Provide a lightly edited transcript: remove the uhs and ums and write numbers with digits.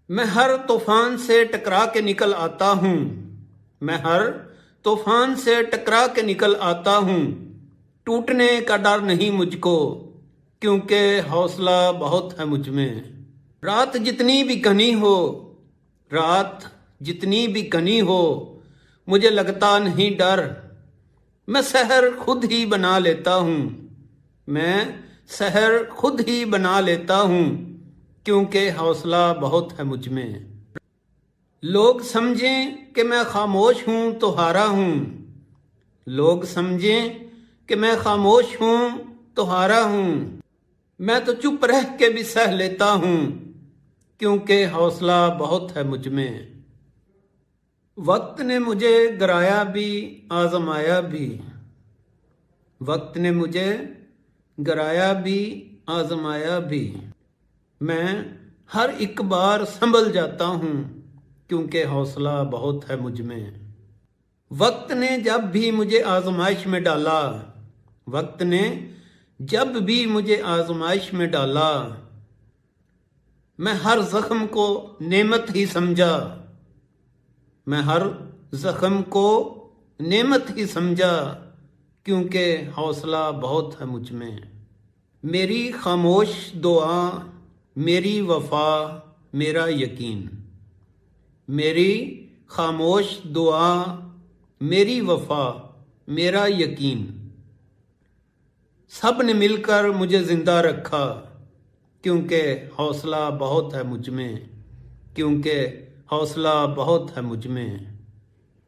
मैं हर तूफान से टकरा के निकल आता हूँ। मैं हर तूफान से टकरा के निकल आता हूँ। टूटने का डर नहीं मुझको, क्योंकि हौसला बहुत है मुझ में। रात जितनी भी घनी हो, रात जितनी भी घनी हो, मुझे लगता नहीं डर। मैं शहर खुद ही बना लेता हूँ। मैं शहर खुद ही बना लेता हूँ, क्योंकि हौसला बहुत है मुझ में। लोग समझें कि मैं खामोश हूँ तो हारा हूँ। लोग समझें कि मैं खामोश हूँ तो हारा हूँ। मैं तो चुप रह के भी सह लेता हूँ, क्योंकि हौसला बहुत है मुझ में। वक्त ने मुझे गिराया भी, आजमाया भी। वक्त ने मुझे गिराया भी, आजमाया भी। मैं हर एक बार संभल जाता हूँ, क्योंकि हौसला बहुत है मुझ में। वक्त ने जब भी मुझे आजमाइश में डाला, वक्त ने जब भी मुझे आजमाइश में डाला, मैं हर जख्म को नेमत ही समझा। मैं हर जख्म को नेमत ही समझा, क्योंकि हौसला बहुत है मुझ में। मेरी खामोश दुआ, मेरी वफा, मेरा यकीन। मेरी खामोश दुआ, मेरी वफा, मेरा यकीन। सब ने मिलकर मुझे जिंदा रखा, क्योंकि हौसला बहुत है मुझ में। क्योंकि हौसला बहुत है मुझ में।